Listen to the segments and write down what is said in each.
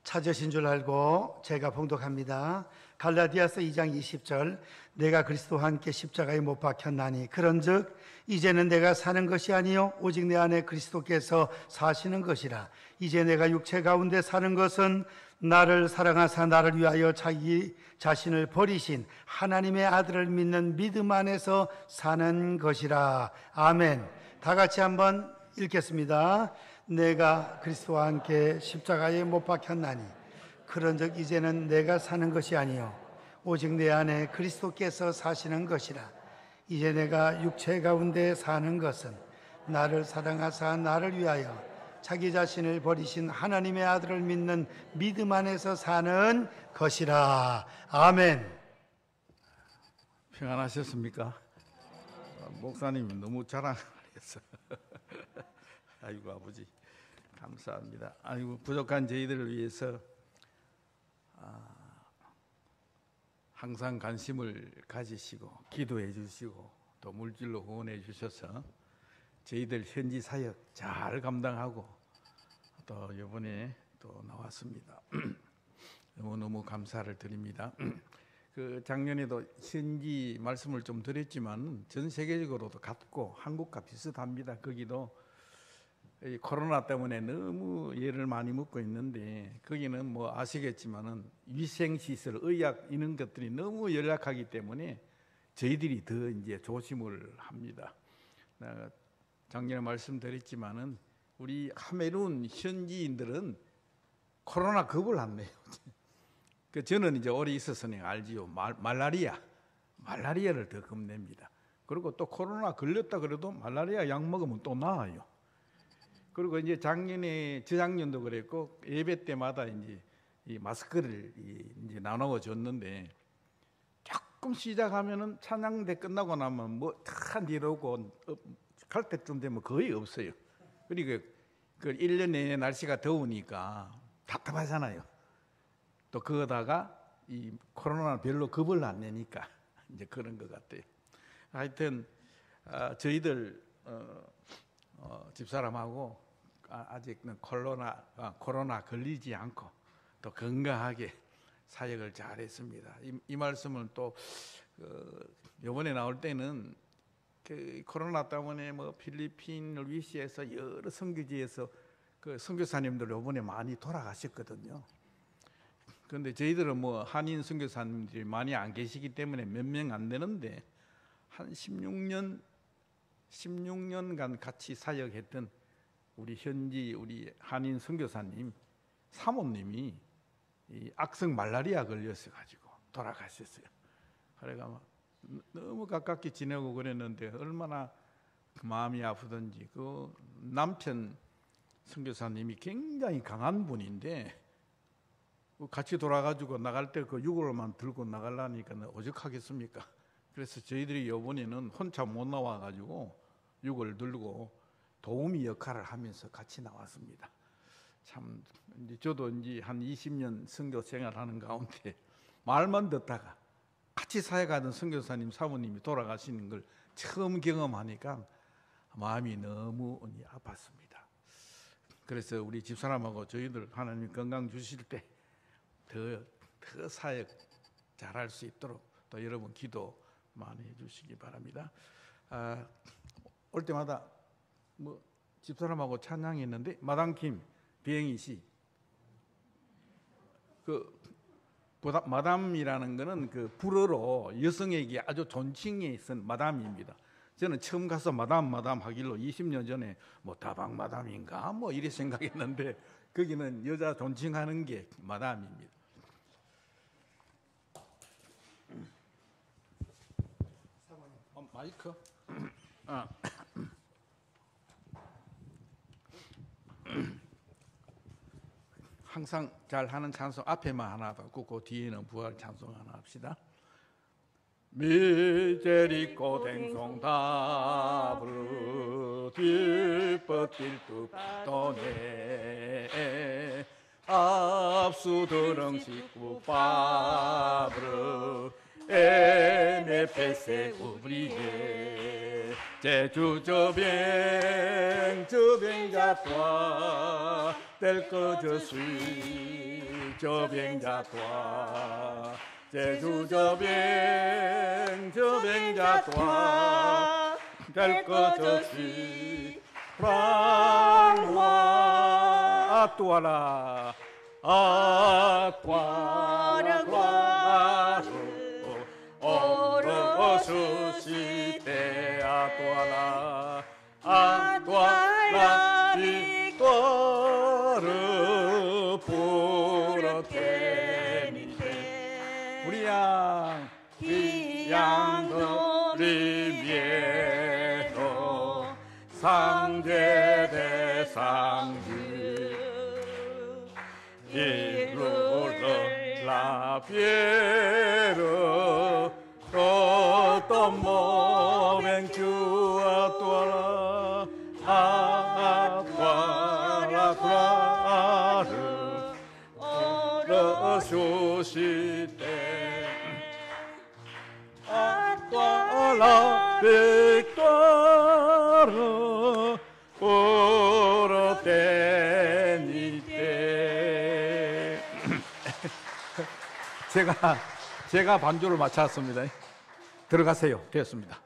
찾으신 줄 알고 제가 봉독합니다. 갈라디아서 2장 20절, 내가 그리스도와 함께 십자가에 못 박혔나니 그런즉 이제는 내가 사는 것이 아니요 오직 내 안에 그리스도께서 사시는 것이라. 이제 내가 육체 가운데 사는 것은 나를 사랑하사 나를 위하여 자기 자신을 버리신 하나님의 아들을 믿는 믿음 안에서 사는 것이라. 아멘. 다 같이 한번 읽겠습니다. 내가 그리스도와 함께 십자가에 못 박혔나니 그런즉 이제는 내가 사는 것이 아니요 오직 내 안에 그리스도께서 사시는 것이라. 이제 내가 육체 가운데 사는 것은 나를 사랑하사 나를 위하여 자기 자신을 버리신 하나님의 아들을 믿는 믿음 안에서 사는 것이라. 아멘. 평안하셨습니까? 목사님이 너무 자랑했어. 아이고 아버지 감사합니다. 아이고 부족한 저희들을 위해서 항상 관심을 가지시고 기도해 주시고 또 물질로 후원해 주셔서 저희들 현지 사역 잘 감당하고 또 이번에 또 나왔습니다. 너무너무 감사를 드립니다. 그 작년에도 현지 말씀을 좀 드렸지만 전 세계적으로도 같고 한국과 비슷합니다. 거기도 이 코로나 때문에 너무 예를 많이 묻고 있는데 거기는 뭐 아시겠지만은 위생시설, 의학 이런 것들이 너무 열악하기 때문에 저희들이 더 이제 조심을 합니다. 작년에 말씀드렸지만은 우리 카메룬 현지인들은 코로나 겁을 안 내요. 그 저는 이제 오래 있어서 알지요. 말라리아를 더 겁냅니다. 그리고 또 코로나 걸렸다 그래도 말라리아 약 먹으면 또 나아요. 그리고 이제 작년에 저작년도 그랬고 예배 때마다 이제 이 마스크를 이제 나눠 줬는데 조금 시작하면은 찬양대 끝나고 나면 뭐 다 내려오고 갈 때쯤 되면 거의 없어요. 그리고 그 1년 내내 날씨가 더우니까 답답하잖아요. 또 그거다가 이 코로나 별로 겁을 안 내니까 이제 그런 것 같아요. 하여튼 저희들 집사람하고 아직은 코로나 걸리지 않고 또 건강하게 사역을 잘했습니다. 이 말씀을 또 이번에 나올 때는 그 코로나 때문에 뭐 필리핀을 위시해서 여러 선교지에서 그 선교사님들 이번에 많이 돌아가셨거든요. 그런데 저희들은 뭐 한인 선교사님들이 많이 안 계시기 때문에 몇 명 안 되는데 한 16년간 같이 사역했던 우리 현지 우리 한인 선교사님 사모님이 이 악성 말라리아 걸려서 가지고 돌아가셨어요. 그래가 너무 가깝게 지내고 그랬는데 얼마나 마음이 아프던지. 그 남편 선교사님이 굉장히 강한 분인데 같이 돌아가지고 나갈 때 그 유골만 들고 나가려니까 오죽하겠습니까? 그래서 저희들이 이번에는 혼자 못 나와가지고 유골 들고 도우미 역할을 하면서 같이 나왔습니다. 참 이제 저도 이제 한 20년 선교 생활하는 가운데 말만 듣다가 같이 사역하던 선교사님 사모님이 돌아가시는 걸 처음 경험하니까 마음이 너무 아팠습니다. 그래서 우리 집사람하고 저희들 하나님 건강 주실 때 더 사역 잘할 수 있도록 또 여러분 기도 많이 해주시기 바랍니다. 올 때마다 뭐 집사람하고 찬양했는데 마담킴 비행희 씨, 그 마담이라는 거는 그 불어로 여성에게 아주 존칭에 있는 마담입니다. 저는 처음 가서 마담 하길로 20년 전에 뭐 다방 마담인가 뭐 이래 생각했는데 거기는 여자 존칭하는 게 마담입니다. 마이크. 항상 잘하는 찬송 앞에만 하나 받고 그 뒤에는 부활 찬송 하나 합시다. 미제리코 댕송다브르 딜버딜뚜 또네 압수드렁식구 파브르 에메페세 우브리게 제주저뱅 저뱅자과 뗄거저수이 저병자도와 제주 저병자도와 될 것 없이 불안화 아뚜아라 아뚜아라 오로수시대 아뚜아라 아뚜아라 빅토르 부르테니테 우리양 비양도리미에로 상제대상주 일루르 라피에르 또또모맹주아 또라 아과라 과르 어수시대 아과라 빅토르 오르테니테 제가 반주를 마쳤습니다. 들어가세요. 되었습니다.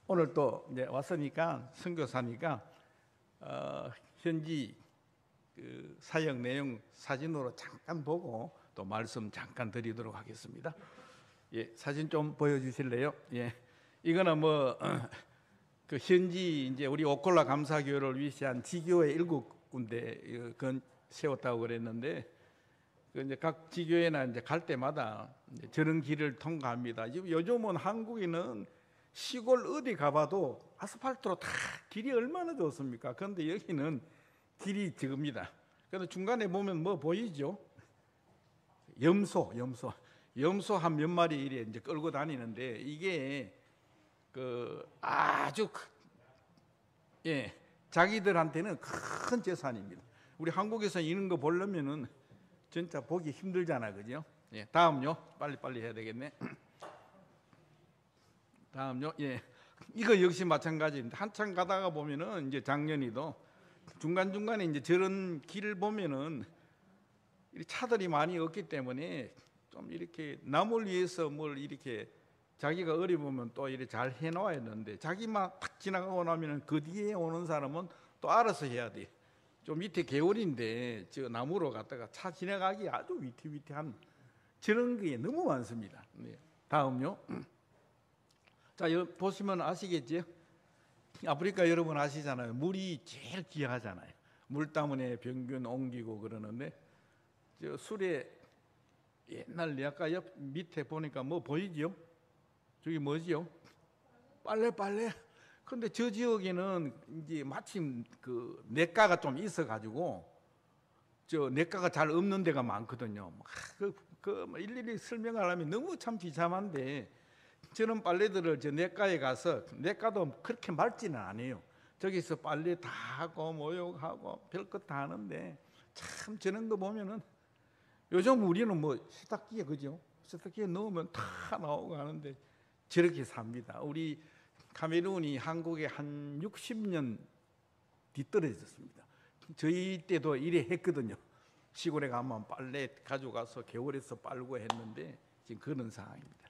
오늘 또 이제 왔으니까 선교사니까 현지 그 사역 내용 사진으로 잠깐 보고 또 말씀 잠깐 드리도록 하겠습니다. 예, 사진 좀 보여주실래요? 예, 이거는 뭐 그 현지 이제 우리 오콜라 감사교회를 위시한 지교회 7군데 건 세웠다고 그랬는데 그 이제 각 지교회나 이제 갈 때마다 이제 저런 길을 통과합니다. 요즘은 한국에는 시골 어디 가봐도 아스팔트로 다 길이 얼마나 좋습니까? 그런데 여기는 길이 적습니다. 그래서 중간에 보면 뭐 보이죠? 염소 한 몇 마리 이래 이제 끌고 다니는데 이게 그 아주 예 자기들한테는 큰 재산입니다. 우리 한국에서 이런 거 보려면은 진짜 보기 힘들잖아, 그죠? 예, 다음요. 빨리 해야 되겠네. 다음요. 예, 이거 역시 마찬가지입니다. 한참 가다가 보면은 이제 작년에도 중간 중간에 이제 저런 길을 보면은 차들이 많이 없기 때문에 좀 이렇게 남을 위해서 뭘 이렇게 자기가 어려우면 또 이렇게 잘 해놓아야 되는데 자기만 탁 지나가고 나면은 그 뒤에 오는 사람은 또 알아서 해야 돼. 좀 밑에 개울인데 저 나무로 갔다가 차 지나가기 아주 위태위태한 저런 게 너무 많습니다. 네. 다음요. 자, 보시면 아시겠죠? 아프리카 여러분 아시잖아요. 물이 제일 귀하잖아요. 물 때문에 병균 옮기고 그러는데 저 술에 옛날 아까 옆 밑에 보니까 뭐 보이죠? 저기 뭐지요? 빨래. 근데 저 지역에는 이제 마침 그 냇가가 좀 있어가지고 저 냇가가 잘 없는 데가 많거든요. 뭐 일일이 설명하려면 너무 참 비참한데 저런 빨래들을 저 냇가에 가서 냇가도 그렇게 맑지는 않아요. 저기서 빨래 다 하고 모욕하고 별것 다 하는데 참 저런 거 보면은 요즘 우리는 뭐 세탁기에 그죠? 세탁기에 넣으면 다 나오고 하는데 저렇게 삽니다. 우리 카메룬이 한국에 한 60년 뒤떨어졌습니다. 저희 때도 이래 했거든요. 시골에 가면 빨래 가져가서 겨울에서 빨고 했는데 지금 그런 상황입니다.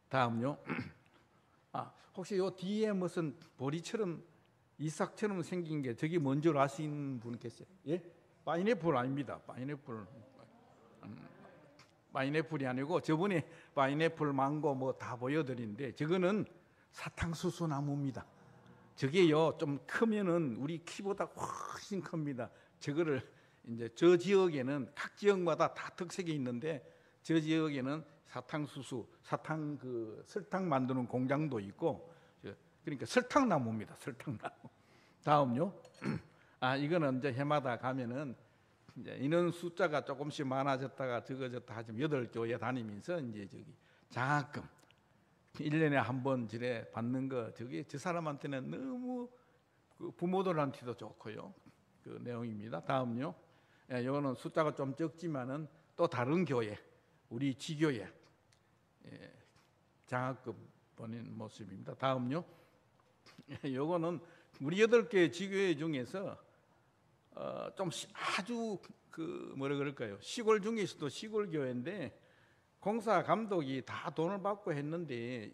다음요. 혹시 요 뒤에 무슨 보리처럼 이삭처럼 생긴 게 저기 뭔 줄 아시는 분 계세요? 예? 파인애플 아닙니다. 파인애플이 아니고 저번에 파인애플, 망고 뭐 다 보여드린데 저거는 사탕수수 나무입니다. 저게요 좀 크면은 우리 키보다 훨씬 큽니다. 저거를 이제 저 지역에는 각 지역마다 다 특색이 있는데 저 지역에는 사탕수수, 설탕 만드는 공장도 있고 그러니까 설탕나무입니다. 설탕나무. 다음요. 이거는 이제 해마다 가면은 이제 인원 숫자가 조금씩 많아졌다가 적어졌다 하지만 8교회 다니면서 이제 저기 장학금 1년에 한 번 지래 받는 거 저기 저 사람한테는 너무 그 부모들한테도 좋고요. 그 내용입니다. 다음요. 이거는 숫자가 좀 적지만은 또 다른 교회, 우리 지교회 장학금 보낸 모습입니다. 다음요. 이거는 우리 8개 지교회 중에서 좀 아주 그 뭐라 그럴까요? 시골 중에서도 시골 교회인데 공사 감독이 다 돈을 받고 했는데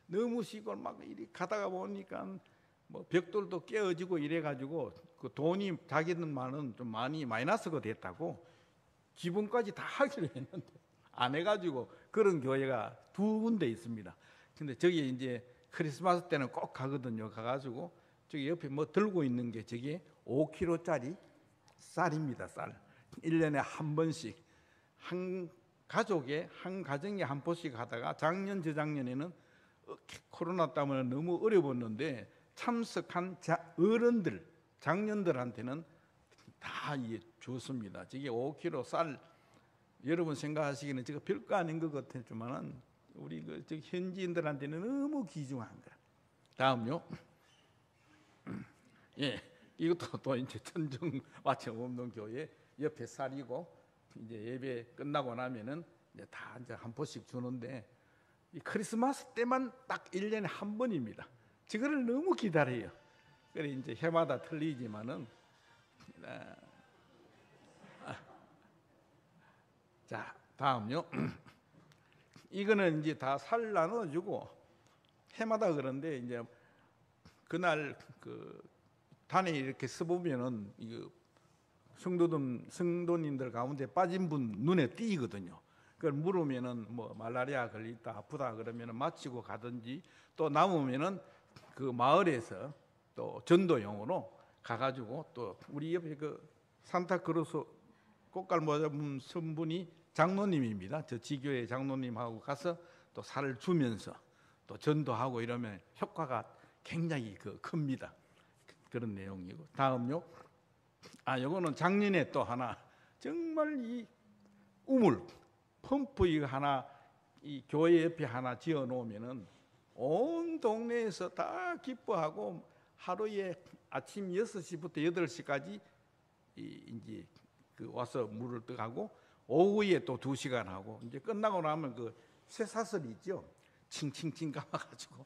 너무 시골 막 이리 가다가 보니까 뭐 벽돌도 깨어지고 이래가지고 그 돈이 자기들만은 좀 많이 마이너스가 됐다고 기본까지 다 하기로 했는데 안 해가지고 그런 교회가 2군데 있습니다. 근데 저기 이제 크리스마스 때는 꼭 가거든요. 가가지고 저기 옆에 뭐 들고 있는 게 저게 5kg짜리 쌀입니다. 쌀. 1년에 한 번씩 한 가족에 한 가정에 한 포씩 하다가 작년 저작년에는 코로나 때문에 너무 어려웠는데 참석한 어른들 장년들한테는 다 줬습니다. 저게 5kg 쌀 여러분 생각하시기는 제가 별거 아닌 것 같았지만은 우리 그 현지인들한테는 너무 귀중한 거야. 다음요. 예, 이것도 또 이제 천정 마침 없는 교회 옆에 쌀이고 이제 예배 끝나고 나면은 이제 다 이제 한 포씩 주는데 이 크리스마스 때만 딱 1년에 한 번입니다. 저거를 너무 기다려요. 그래 이제 해마다 틀리지만은 자 다음요. 이거는 이제 다 살 나눠주고 해마다 그런데 이제 그날 그 단에 이렇게 써보면은 이거 성도님들 가운데 빠진 분 눈에 띄거든요. 그걸 물으면은 뭐 말라리아 걸렸다 아프다 그러면은 마치고 가든지 또 남으면은 그 마을에서 또 전도용으로 가가지고 또 우리 옆에 그 산타크루스 꽃갈 모자 분 선분이 장로님입니다. 저 지교회 장로님하고 가서 또 살을 주면서 또 전도하고 이러면 효과가 굉장히 큽니다. 그런 내용이고 다음요. 요거는 작년에 또 하나 정말 이 우물 펌프 이거 하나 이 교회 옆에 하나 지어 놓으면은 온 동네에서 다 기뻐하고 하루에 아침 6시부터 8시까지 이제 와서 물을 떠가고 오후에 또 2시간 하고 이제 끝나고 나면 그 쇠사슬 있죠. 칭칭칭 감아가지고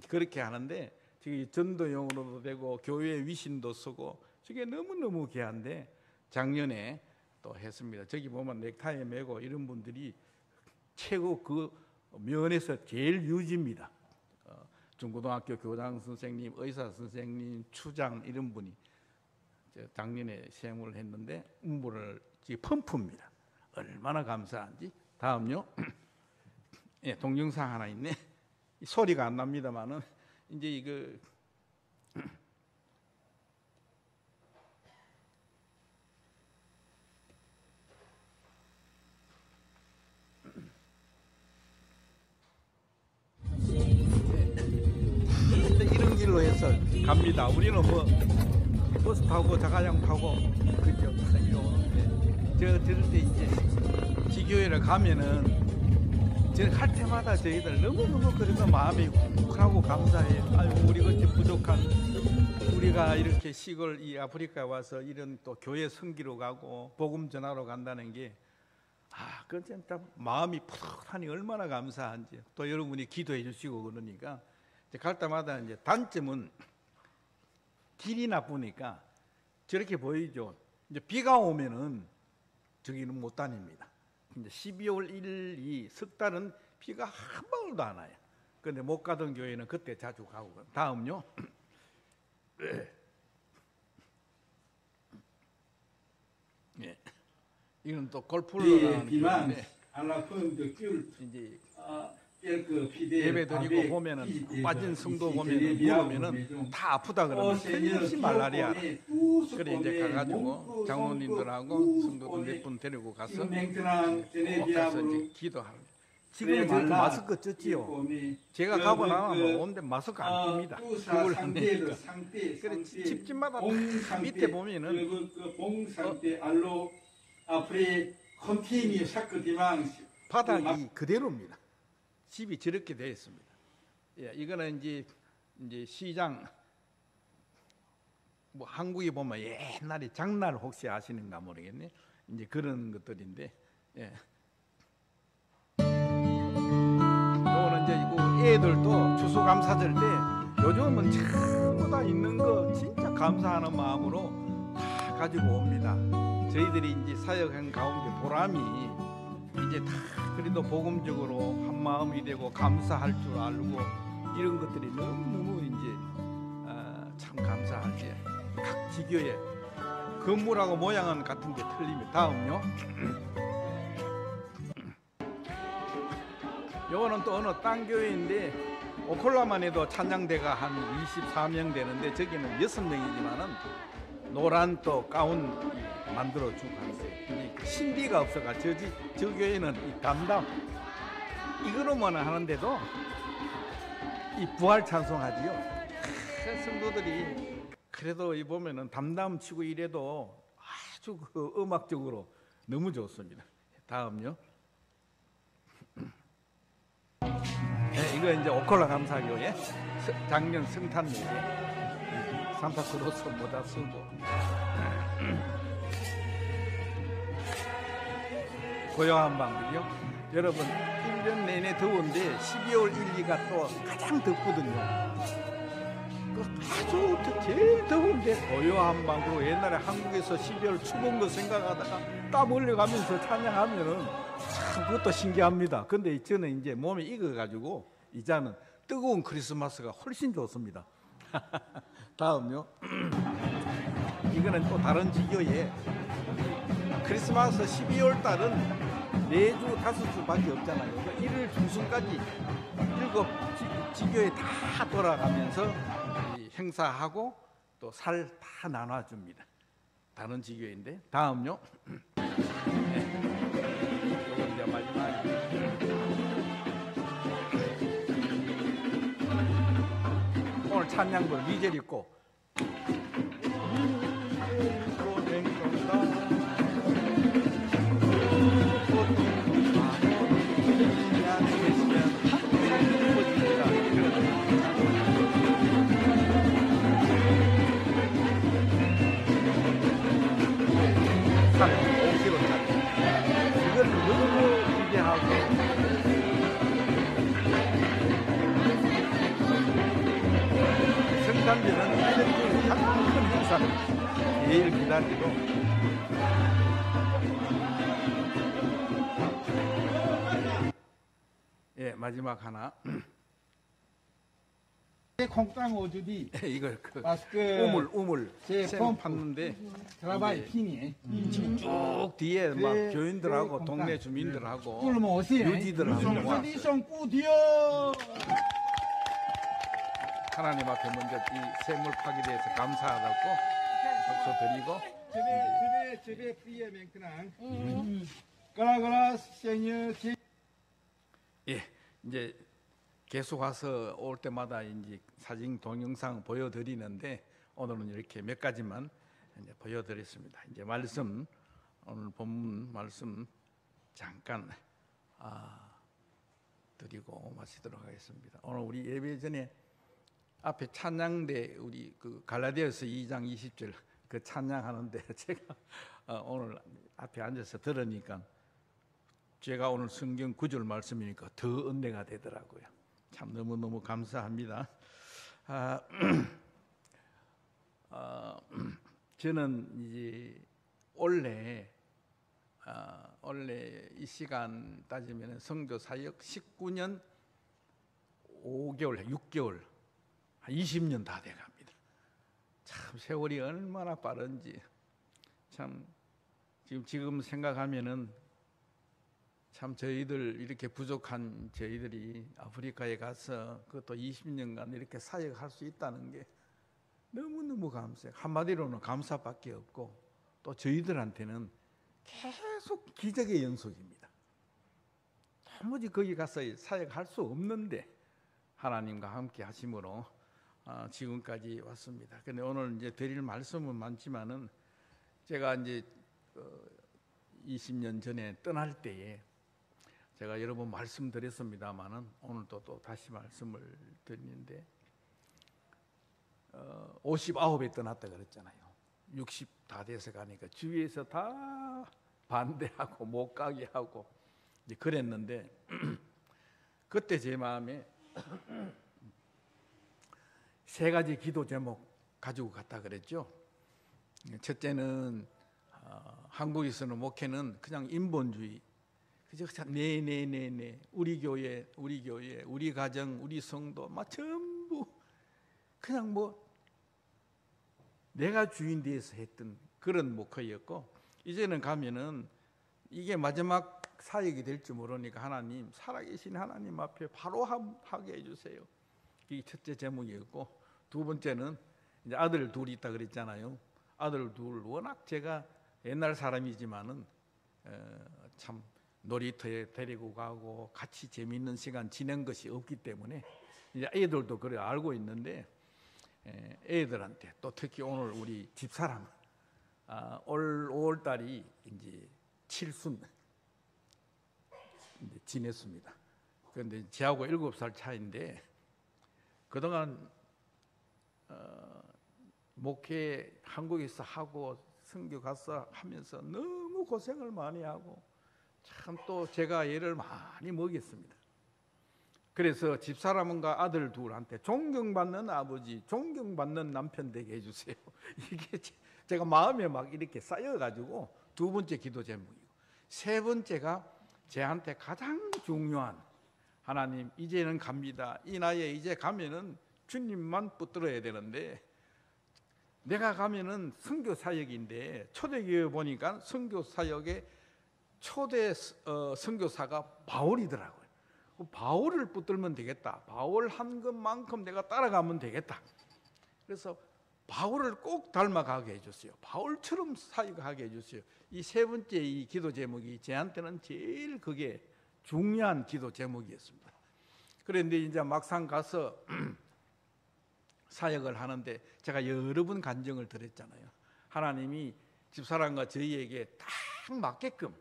그렇게 하는데 저기 전도용으로도 되고 교회 위신도 쓰고 저게 너무너무 귀한데 작년에 또 했습니다. 저기 보면 넥타이 메고 이런 분들이 최고 그 면에서 제일 유지입니다. 중고등학교 교장 선생님, 의사 선생님, 추장 이런 분이 작년에 시행을 했는데 음부를 펌프입니다. 얼마나 감사한지. 다음요. 예, 동영상 하나 있네. 소리가 안 납니다만은 이제 이거 이런 길로 해서 갑니다. 우리는 뭐 버스 타고 자가용 타고 그죠? 이리 오는데 저럴 때 이제 지교회를 가면은 할 때마다 저희들 너무너무 그래서 마음이 욱하고 감사해요. 아유 우리 같이 부족한 우리가 이렇게 시골 이 아프리카에 와서 이런 또 교회 선기로 가고 복음 전하러 간다는 게 그건 진짜 마음이 푸릇하니 얼마나 감사한지. 또 여러분이 기도해 주시고 그러니까 이제 갈 때마다 이제 단점은 길이 나쁘니까 저렇게 보이죠. 이제 비가 오면은 저기는 못 다닙니다. 이제 12월 1일, 2, 석 달은 비가 한 방울도 안 와요. 그런데 못 가던 교회는 그때 자주 가고. 다음요. 예. 이건 또 골프를 비만 알라푼드 귤 이제 예배 드리고 보면은 빠진 성도 보면은 물으면은 다 아프다 그러면 틀림없이 말라리아. 그래 이제 가가지고 장로님들하고 성도들 몇 분 데리고 가서 이제 기도하고. 지금 저렇게 마스크 쪘지요. 제가 가고 나면 온데 마스크 안 낍니다. 그걸 하니까. 그래 집집마다 다 밑에 보면은 바닥이 그대로입니다. 집이 저렇게 되어 있습니다. 예, 이거는 이제 시장 뭐 한국에 보면 옛날에 장날 혹시 아시는가 모르겠네. 이제 그런 것들인데, 예. 요거는 이제 이거 애들도 추수감사절 때 요즘은 전부 다 있는 거 진짜 감사하는 마음으로 다 가지고 옵니다. 저희들이 이제 사역한 가운데 보람이 이제 다 그래도 복음적으로 한 마음이 되고 감사할 줄 알고 이런 것들이 너무너무 이제 참 감사하지. 각 지교에 건물하고 모양은 같은 게 틀립니다. 다음요. 요거는 또 어느 딴 교회인데 오콜라만 해도 찬양대가 한 24명 되는데 저기는 6명이지만은 노란 또 가운 만들어 주고 하는데 신비가 없어가 저 교회는 이 담담 이거로만 하는데도 이 부활 찬송하지요. 성도들이 그래도 이 보면은 담담 치고 이래도 아주 그 음악적으로 너무 좋습니다. 다음요. 네, 이거 이제 오콜라 감사교회 작년 성탄 예배 산타크로스 모자 쓰고 고요한 밤이요. 여러분 1년 내내 더운데 12월 1, 2가 또 가장 덥거든요. 아주 제일 더운데 고요한 밤으로 옛날에 한국에서 12월 추운 거 생각하다가 땀 흘려가면서 찬양하면은 참 그것도 신기합니다. 근데 저는 이제 몸이 익어가지고 이제는 뜨거운 크리스마스가 훨씬 좋습니다. 다음요. 이거는 또 다른 지교에 크리스마스 12월 달은 4주, 5주밖에 없잖아요. 1일 중순까지 7 지교에 다 돌아가면서 행사하고 또 살 다 나눠줍니다. 다른 지교인데 다음요. 이건 이제 마지막. 오늘 찬양부 미절 있고 이걸 너무 기대하고 성탄절은 1년 중에 가장 큰 행사를 제일 기다리고 예 마지막 하나 콩땅 오주디 이거 그 마스크 우물 제 쌤 펌프. 팠는데 트라바이 핑이 지금 쭉 뒤에 막 네, 교인들하고 네, 동네 콩땅. 주민들하고 꿀면 오세요. 유지들하고 와서 리송 꾸디요. 하나님 앞에 먼저 이 샘물 파기에 대해서 감사하다고 박수 드리고 집에 프리에 맹크랑 그라 생일 예 이제 계속 와서 올 때마다 이제 사진 동영상 보여드리는데 오늘은 이렇게 몇 가지만 이제 보여드렸습니다. 이제 말씀 오늘 본문 말씀 잠깐 드리고 마치도록 하겠습니다. 오늘 우리 예배 전에 앞에 찬양대 우리 그 갈라디아서 2장 20절 그 찬양하는데 제가 오늘 앞에 앉아서 들으니까 제가 오늘 성경 구절 말씀이니까 더 은혜가 되더라고요. 참 너무너무 감사합니다. 저는 이제 원래 이 시간 따지면 성교 사역 19년 5개월, 6개월, 한 20년 다 돼갑니다. 참 세월이 얼마나 빠른지 참 지금 생각하면은 참 저희들 이렇게 부족한 저희들이 아프리카에 가서 그것도 20년간 이렇게 사역할 수 있다는 게 너무너무 감사해요. 한마디로는 감사밖에 없고 또 저희들한테는 계속 기적의 연속입니다. 도무지 거기 가서 사역할 수 없는데 하나님과 함께 하심으로 지금까지 왔습니다. 근데 오늘 이제 드릴 말씀은 많지만은 제가 이제 20년 전에 떠날 때에 제가 여러 번 말씀드렸습니다만은 오늘도 또 다시 말씀을 드리는데 59에 떠났다 그랬잖아요. 60 다 돼서 가니까 주위에서 다 반대하고 못 가게 하고 이제 그랬는데 그때 제 마음에 세 가지 기도 제목 가지고 갔다 그랬죠. 첫째는 한국에서는 목회는 그냥 인본주의, 그저 네 우리 교회, 우리 가정, 우리 성도 막 전부 그냥 뭐 내가 주인 돼서 했던 그런 목회였고, 이제는 가면은 이게 마지막 사역이 될지 모르니까 하나님, 살아계신 하나님 앞에 바로 하게 해주세요. 이게 첫째 제목이었고, 두 번째는 이제 아들 둘이 있다 그랬잖아요. 아들 둘, 워낙 제가 옛날 사람이지만은 참 놀이터에 데리고 가고 같이 재미있는 시간 지낸 것이 없기 때문에 이제 애들도 그래 알고 있는데, 애들한테 또 특히 오늘 우리 집사람 올 5월달이 이제 칠순 이제 지냈습니다. 그런데 저하고 7살 차인데 그동안 목회 한국에서 하고 선교 가서 하면서 너무 고생을 많이 하고 참 또 제가 애를 많이 먹였습니다. 그래서 집사람과 아들 둘한테 존경받는 아버지, 존경받는 남편 되게 해주세요. 이게 제가 마음에 막 이렇게 쌓여가지고 두 번째 기도 제목이고, 세 번째가 제한테 가장 중요한, 하나님 이제는 갑니다. 이 나이에 이제 가면은 주님만 붙들어야 되는데, 내가 가면은 선교 사역인데 초대교회 보니까 선교 사역의 초대 선교사가 바울이더라고요. 바울을 붙들면 되겠다. 바울 한 것만큼 내가 따라가면 되겠다. 그래서 바울을 꼭 닮아가게 해줬어요. 바울처럼 사역하게 해줬어요. 이 세 번째 이 기도 제목이 저한테는 제일 그게 중요한 기도 제목이었습니다. 그런데 이제 막상 가서 사역을 하는데 제가 여러 번 간증을 드렸잖아요. 하나님이 집사람과 저희에게 딱 맞게끔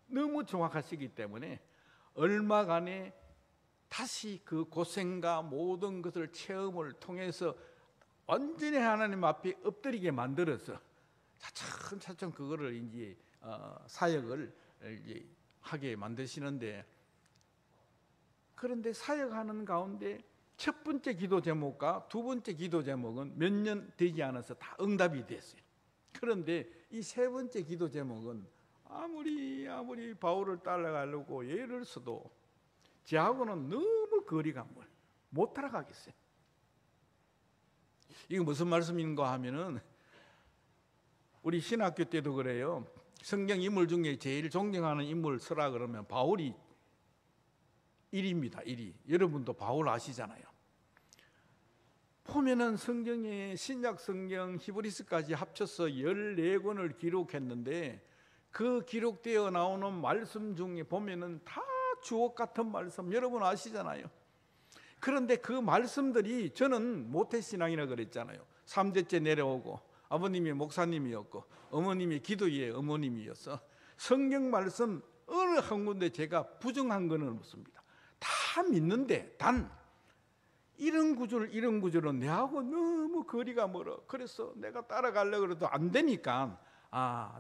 너무 정확하시기 때문에 얼마간에 다시 그 고생과 모든 것을 체험을 통해서 완전히 하나님 앞에 엎드리게 만들어서 차츰차츰 그거를 이제 사역을 이제 하게 만드시는데, 그런데 사역하는 가운데 첫 번째 기도 제목과 두 번째 기도 제목은 몇 년 되지 않아서 다 응답이 됐어요. 그런데 이 세 번째 기도 제목은 아무리 바울을 따라가려고 애를 써도 저하고는 너무 거리가 못 따라가겠어요. 이게 무슨 말씀인가 하면은 우리 신학교 때도 그래요. 성경 인물 중에 제일 존경하는 인물 쓰라 그러면 바울이 1위입니다. 1위. 여러분도 바울 아시잖아요. 보면은 성경에 신약 성경 히브리서까지 합쳐서 14권을 기록했는데 그 기록되어 나오는 말씀 중에 보면은 다 주옥 같은 말씀 여러분 아시잖아요. 그런데 그 말씀들이, 저는 모태신앙이라 그랬잖아요. 3대째 내려오고 아버님이 목사님이었고 어머님이 기도의 어머님이었어. 성경 말씀 어느 한 군데 제가 부정한 거는 없습니다. 다 믿는데 단 이런 구절은 내하고 너무 거리가 멀어. 그래서 내가 따라가려고 해도 안 되니까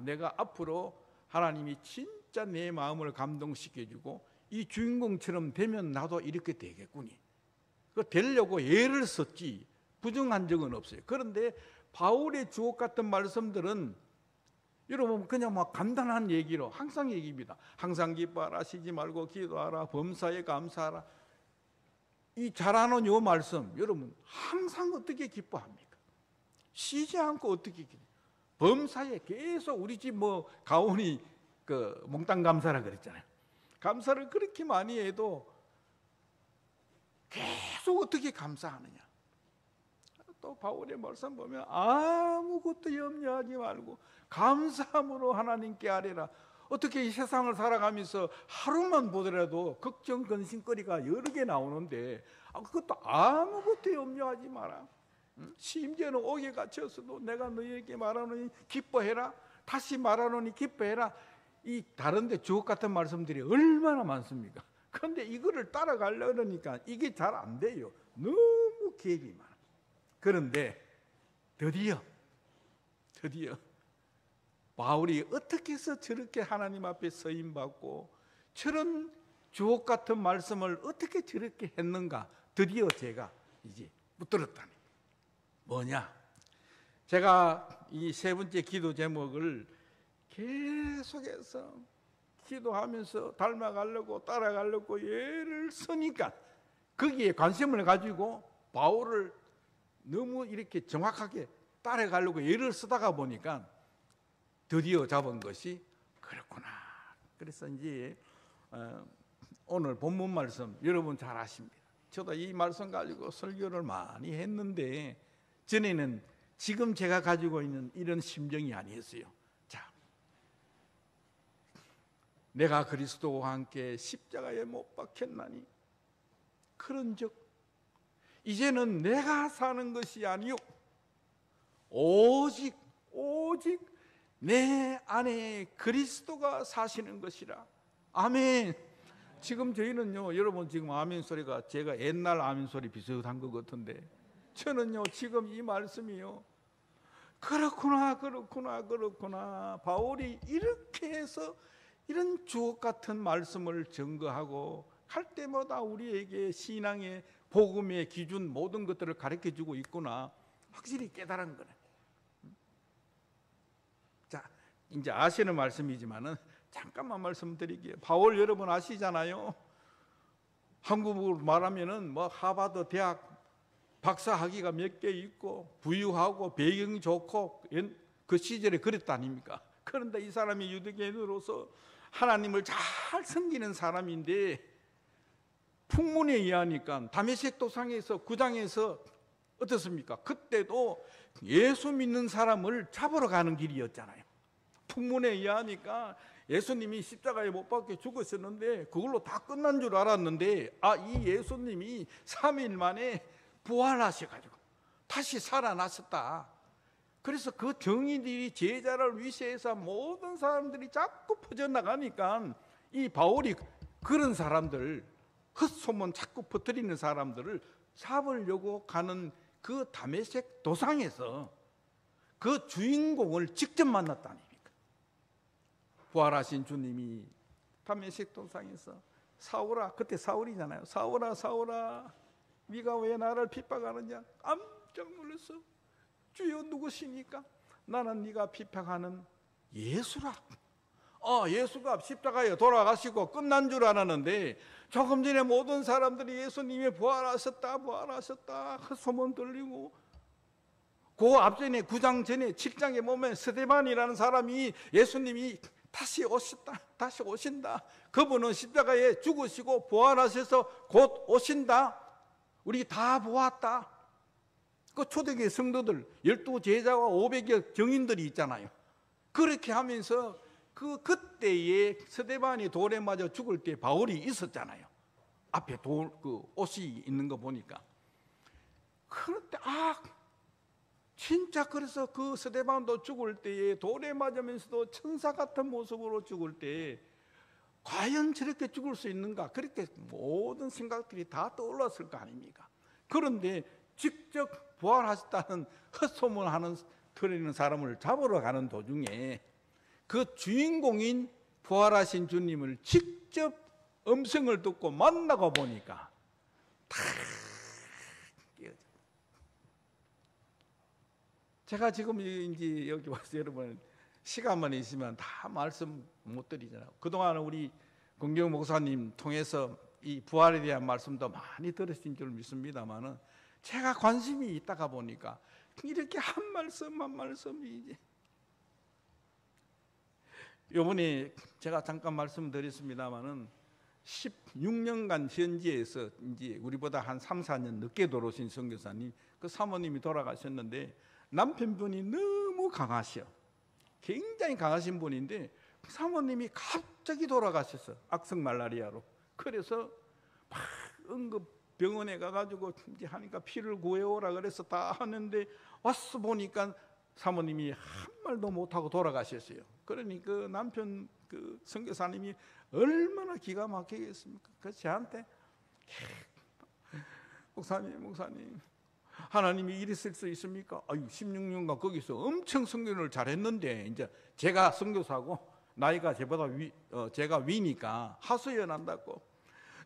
내가 앞으로 하나님이 진짜 내 마음을 감동시켜주고 이 주인공처럼 되면 나도 이렇게 되겠구니. 그 되려고 애를 썼지 부정한 적은 없어요. 그런데 바울의 주옥 같은 말씀들은 여러분 그냥 막 간단한 얘기로 항상 얘기입니다. 항상 기뻐하라, 쉬지 말고 기도하라, 범사에 감사하라. 이 잘하는 요 말씀 여러분 항상 어떻게 기뻐합니까? 쉬지 않고 어떻게 기뻐? 범사에 계속 우리 집 가온이 그 몽땅 감사라 그랬잖아요. 감사를 그렇게 많이 해도 계속 어떻게 감사하느냐? 또 바울의 말씀 보면 아무것도 염려하지 말고 감사함으로 하나님께 아뢰라. 어떻게 이 세상을 살아가면서 하루만 보더라도 걱정 근심거리가 여러 개 나오는데 그것도 아무것도 염려하지 마라. 심지어는 옥에 갇혔어도 내가 너희에게 말하노니 기뻐해라. 다시 말하노니 기뻐해라. 이 다른데 주옥 같은 말씀들이 얼마나 많습니까? 그런데 이거를 따라가려니까 이게 잘 안 돼요. 너무 갭이 많아. 그런데 드디어 바울이 어떻게 해서 저렇게 하나님 앞에 서임받고 저런 주옥 같은 말씀을 어떻게 저렇게 했는가 드디어 제가 이제 붙들었다니. 뭐냐? 제가 이 세 번째 기도 제목을 계속해서 기도하면서 닮아가려고 따라가려고 예를 쓰니까 거기에 관심을 가지고 바울을 너무 이렇게 정확하게 따라가려고 예를 쓰다가 보니까 드디어 잡은 것이 그렇구나. 그래서 이제 오늘 본문 말씀 여러분 잘 아십니다. 저도 이 말씀 가지고 설교를 많이 했는데 전에는 지금 제가 가지고 있는 이런 심정이 아니었어요. 자, 내가 그리스도와 함께 십자가에 못 박혔나니 그런즉 이제는 내가 사는 것이 아니요 오직 내 안에 그리스도가 사시는 것이라. 아멘. 지금 저희는요, 여러분 지금 아멘 소리가 제가 옛날 아멘 소리 비슷한 것 같은데 저는요 지금 이 말씀이요, 그렇구나 바울이 이렇게 해서 이런 주옥 같은 말씀을 증거하고 할 때마다 우리에게 신앙의 복음의 기준 모든 것들을 가르쳐주고 있구나 확실히 깨달은 거네. 자, 이제 아시는 말씀이지만은 잠깐만 말씀드릴게요. 바울 여러분 아시잖아요. 한국으로 말하면은 뭐 하버드 대학 박사 학위가 몇 개 있고 부유하고 배경이 좋고 그 시절에 그랬다 아닙니까? 그런데 이 사람이 유대인으로서 하나님을 잘 섬기는 사람인데 풍문에 의하니까 다메섹 도상에서 구장에서 어떻습니까? 그때도 예수 믿는 사람을 잡으러 가는 길이었잖아요. 풍문에 의하니까 예수님이 십자가에 못 박혀 죽으셨는데 그걸로 다 끝난 줄 알았는데 이 예수님이 3일 만에 부활하셔가지고 다시 살아나셨다. 그래서 그 정의들이 제자를 위시해서 모든 사람들이 자꾸 퍼져나가니까 이 바울이 그런 사람들, 헛소문 자꾸 퍼뜨리는 사람들을 잡으려고 가는 그 다메섹 도상에서 그 주인공을 직접 만났다 아닙니까? 부활하신 주님이 다메섹 도상에서 사울아, 그때 사울이잖아요. 사울아 네가 왜 나를 핍박하느냐? 깜짝 놀랐어. 주여 누구시니까? 나는 네가 핍박하는 예수라. 예수가 십자가에 돌아가시고 끝난 줄 알았는데 조금 전에 모든 사람들이 예수님이 부활하셨다 소문 들리고 그 앞전에 9장 전에 7장에 보면 스데반이라는 사람이 예수님이 다시 오신다. 그분은 십자가에 죽으시고 부활하셔서 곧 오신다. 우리 다 보았다. 그 초대교회 성도들 12제자와 500여 정인들이 있잖아요. 그렇게 하면서 그때에 스데반이 돌에 맞아 죽을 때 바울이 있었잖아요. 앞에 옷이 있는 거 보니까. 그런데 진짜 그래서 그 스데반도 죽을 때에 돌에 맞으면서도 천사 같은 모습으로 죽을 때 과연 저렇게 죽을 수 있는가? 그렇게 모든 생각들이 다 떠올랐을 거 아닙니까? 그런데 직접 부활하셨다는 헛소문하는 들리는 사람을 잡으러 가는 도중에 그 주인공인 부활하신 주님을 직접 음성을 듣고 만나고 보니까 다 깨어져. 제가 지금 이제 여기 와서 여러분 시간만 있으면 다 말씀 못 드리잖아요. 그동안 우리 공경 목사님 통해서 이 부활에 대한 말씀도 많이 들으신 줄 믿습니다만은 제가 관심이 있다가 보니까 이렇게 한 말씀이 이제 요번에 제가 잠깐 말씀드렸습니다마는 16년간 현지에서 이제 우리보다 한 3, 4년 늦게 돌아오신 선교사님, 그 사모님이 돌아가셨는데 남편분이 너무 강하셔. 굉장히 강하신 분인데 사모님이 갑자기 돌아가셨어. 악성 말라리아로. 그래서 막 응급병원에 가가지고 이제 하니까 피를 구해오라 그래서 다 하는데 와서 보니까 사모님이 한 말도 못하고 돌아가셨어요. 그러니 그 남편 그 선교사님이 얼마나 기가 막히겠습니까? 그래서 저한테 목사님 하나님이 이랬을 수 있습니까? 16년간 거기서 엄청 선교를 잘했는데 이제 제가 선교사고 나이가 제가 위니까 하소연한다고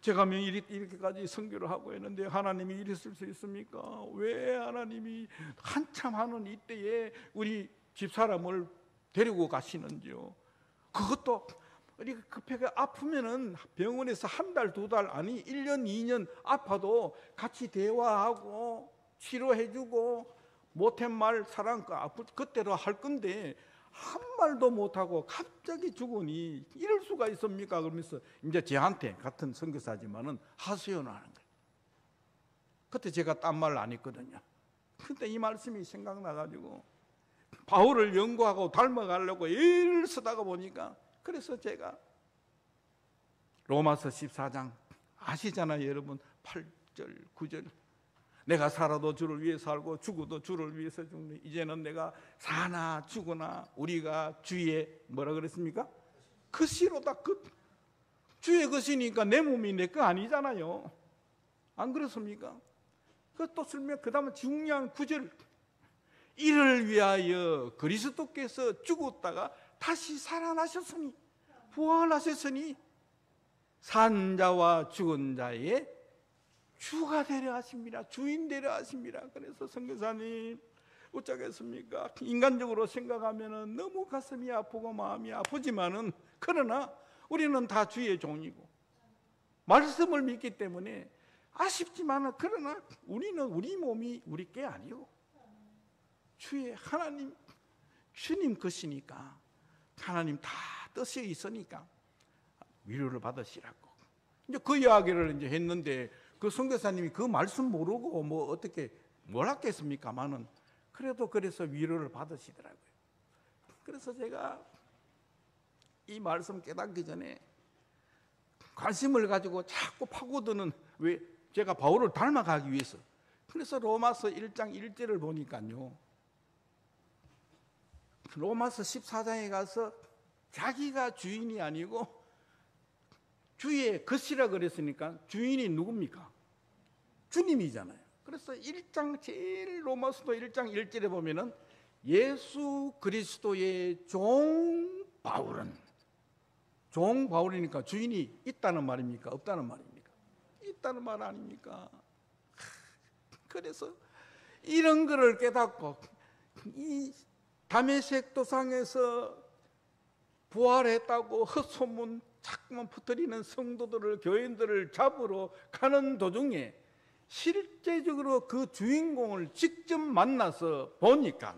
제가 이렇게까지 선교를 하고 있는데 하나님이 이랬을 수 있습니까? 왜 하나님이 한참 하는 이때에 우리 집사람을 데리고 가시는지요. 그것도 우리 급하게 아프면은 병원에서 한 달, 두 달, 아니 1년, 2년 아파도 같이 대화하고 치료해주고 못한 말 사랑 그때로 할 건데 한 말도 못하고 갑자기 죽으니 이럴 수가 있습니까? 그러면서 이제 저한테 같은 선교사지만은 하소연을 하는 거예요. 그때 제가 딴 말 안 했거든요. 근데 이 말씀이 생각나가지고 바울을 연구하고 닮아가려고 애를 쓰다가 보니까 그래서 제가 로마서 14장 아시잖아요 여러분. 8절 9절 내가 살아도 주를 위해 살고 죽어도 주를 위해서 죽는 이제는 내가 사나 죽으나 우리가 주의 뭐라 그랬습니까? 것이로다. 주의 것이니까 내 몸이 내 거 아니잖아요. 안 그렇습니까? 그또 설명 그 다음에 중요한 9절 이를 위하여 그리스도께서 죽었다가 다시 살아나셨으니 부활하셨으니 산 자와 죽은 자의 주가 되려 하십니다. 주인 되려 하십니다. 그래서 선교사님 어쩌겠습니까? 인간적으로 생각하면 너무 가슴이 아프고 마음이 아프지만은 그러나 우리는 다 주의 종이고 말씀을 믿기 때문에 아쉽지만은 그러나 우리는 우리 몸이 우리 게 아니고 주의 하나님 주님 것이니까 하나님 다 뜻이 있으니까 위로를 받으시라고 이제 그 이야기를 이제 했는데 그 선교사님이 그 말씀 모르고 뭐 어떻게 뭘 했겠습니까만은 그래도 그래서 위로를 받으시더라고요. 그래서 제가 이 말씀 깨닫기 전에 관심을 가지고 자꾸 파고드는 왜 제가 바울을 닮아가기 위해서 그래서 로마서 1장 1절을 보니까요. 로마서 14장에 가서 자기가 주인이 아니고 주의 것이라 그랬으니까 주인이 누굽니까? 주님이잖아요. 그래서 1장 제일 로마서도 1장 1절에 보면은 예수 그리스도의 종 바울은 종 바울이니까 주인이 있다는 말입니까? 없다는 말입니까? 있다는 말 아닙니까? 그래서 이런 거를 깨닫고 이 다메섹 도상에서 부활했다고 헛소문 자꾸만 퍼뜨리는 성도들을 교인들을 잡으러 가는 도중에 실제적으로 그 주인공을 직접 만나서 보니까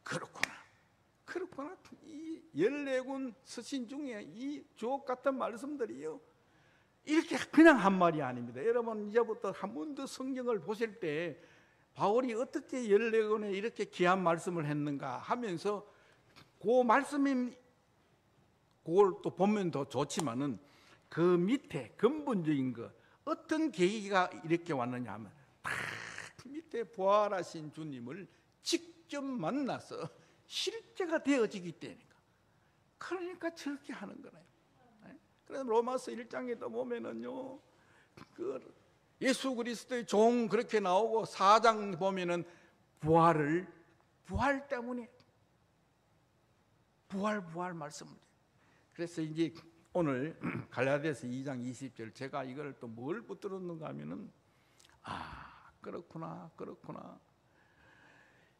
그렇구나 이 14군 서신 중에 이 주옥 같은 말씀들이요 이렇게 그냥 한 말이 아닙니다. 여러분 이제부터 한 번 더 성경을 보실 때 바울이 어떻게 14권에 이렇게 귀한 말씀을 했는가 하면서 그 말씀이 그걸 또 보면 더 좋지만은 그 밑에 근본적인 거 어떤 계기가 이렇게 왔느냐 하면 딱 밑에 부활하신 주님을 직접 만나서 실제가 되어지기 때문이니까 그러니까 저렇게 하는 거예요. 그래서 로마서 1장에도 보면은요 그 예수 그리스도의 종 그렇게 나오고 4장 보면은 부활 때문에 부활 말씀을. 그래서 이제 오늘 갈라디아서 2장 20절 제가 이걸 또 뭘 붙들었는가 하면은 그렇구나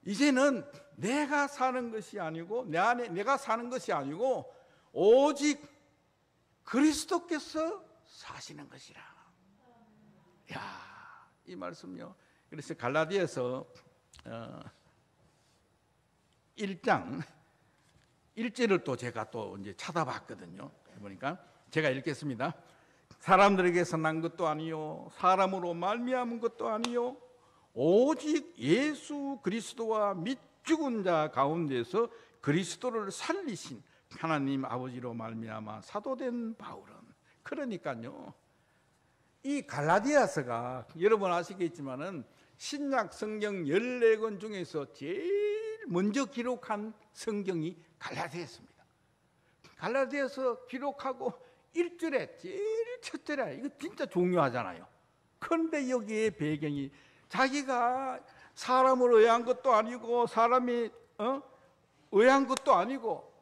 이제는 내가 사는 것이 아니고 내 안에 내가 사는 것이 아니고 오직 그리스도께서 사시는 것이라. 이 말씀요. 그래서 갈라디아서 1장 1절을 또 제가 또 이제 찾아봤거든요. 보니까 제가 읽겠습니다. 사람들에게서 난 것도 아니요 사람으로 말미암은 것도 아니요 오직 예수 그리스도와 및 죽은 자 가운데서 그리스도를 살리신 하나님 아버지로 말미암아 사도된 바울은. 그러니까요 이 갈라디아서가 여러분 아시겠지만은 신약 성경 14권 중에서 제일 먼저 기록한 성경이 갈라디아서입니다. 갈라디아서 기록하고 1절에 제일 첫절에 이거 진짜 중요하잖아요. 그런데 여기에 배경이 자기가 사람을 의한 것도 아니고 사람이 의한 것도 아니고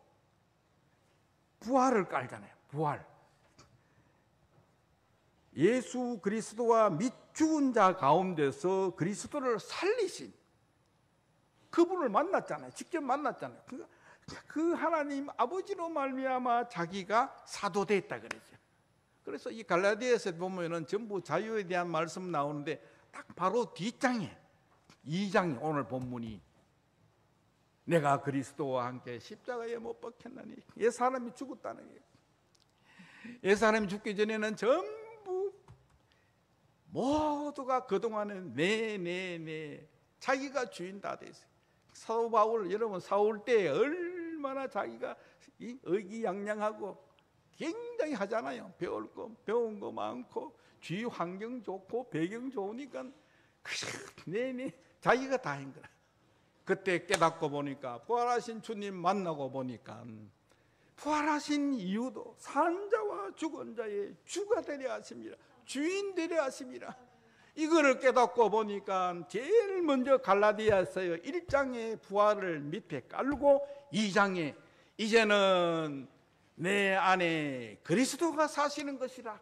부활을 깔잖아요. 부활. 예수 그리스도와 및 죽은 자 가운데서 그리스도를 살리신 그분을 만났잖아요. 직접 만났잖아요. 그 하나님 아버지로 말미암아 자기가 사도됐다 그랬죠. 그래서 이 갈라디아에서 보면은 전부 자유에 대한 말씀 나오는데 딱 바로 뒷장에 2장에 오늘 본문이 내가 그리스도와 함께 십자가에 못 박혔나니 옛 사람이 죽었다는 거예요. 옛 사람이 죽기 전에는 전부 모두가 그동안에 내 자기가 주인 다 됐어요. 사도 바울, 여러분 사울 때 얼마나 자기가 의기양양하고 굉장히 하잖아요. 배운 거 많고 주위 환경 좋고 배경 좋으니까 자기가 다 한 거라. 그때 깨닫고 보니까 부활하신 주님 만나고 보니까 부활하신 이유도 산 자와 죽은 자의 주가 되려 하심이라, 주인 되려 하심이라. 이거를 깨닫고 보니까 제일 먼저 갈라디아서요 1장에 부활을 밑에 깔고 2장에 이제는 내 안에 그리스도가 사시는 것이라.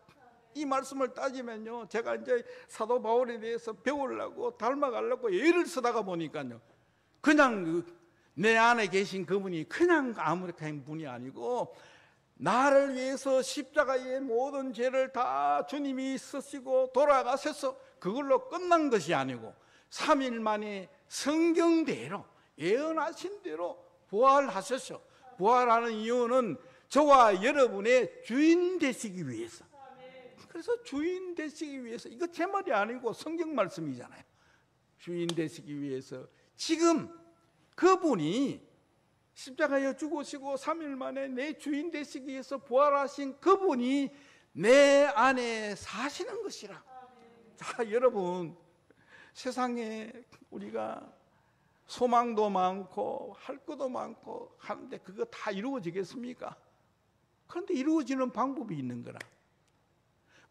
이 말씀을 따지면요, 제가 이제 사도 바울에 대해서 배우려고 닮아가려고 예를 쓰다가 보니까요, 그냥 내 안에 계신 그분이 그냥 아무렇게나 분이 아니고 나를 위해서 십자가의 모든 죄를 다 주님이 쓰시고 돌아가셔서 그걸로 끝난 것이 아니고 3일 만에 성경대로 예언하신 대로 부활하셨어. 부활하는 이유는 저와 여러분의 주인 되시기 위해서. 그래서 주인 되시기 위해서, 이거 제 말이 아니고 성경 말씀이잖아요. 주인 되시기 위해서 지금 그분이 십자가에 죽으시고 3일 만에 내 주인 되시기 위해서 부활하신 그분이 내 안에 사시는 것이라. 자, 여러분, 세상에 우리가 소망도 많고 할 것도 많고 하는데 그거 다 이루어지겠습니까? 그런데 이루어지는 방법이 있는 거라.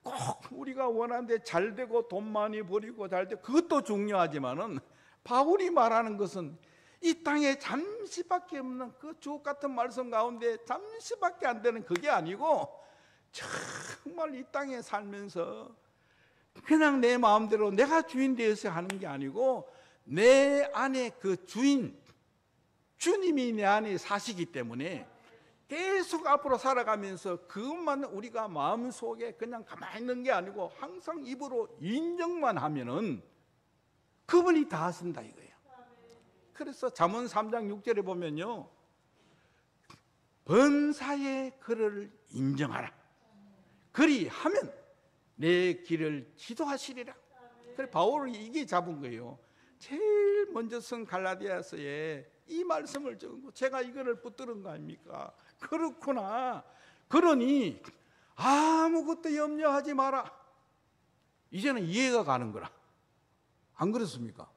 꼭 우리가 원하는데 잘 되고 돈 많이 벌이고 잘 되고 그것도 중요하지만은 바울이 말하는 것은 이 땅에 잠시밖에 없는 그 주옥 같은 말씀 가운데 잠시밖에 안 되는 그게 아니고 정말 이 땅에 살면서 그냥 내 마음대로 내가 주인 되어서 하는 게 아니고 내 안에 그 주인, 주님이 내 안에 사시기 때문에 계속 앞으로 살아가면서 그것만 우리가 마음속에 그냥 가만히 있는 게 아니고 항상 입으로 인정만 하면은 그분이 다 하신다 이거예요. 그래서 잠언 3장 6절에 보면요, 번사의 그를 인정하라. 그리하면 내 길을 지도하시리라. 그래 바울이 이게 잡은 거예요. 제일 먼저 쓴 갈라디아서에 이 말씀을 적은 거, 제가 이거를 붙들은 거 아닙니까? 그렇구나. 그러니 아무것도 염려하지 마라. 이제는 이해가 가는 거라. 안 그렇습니까?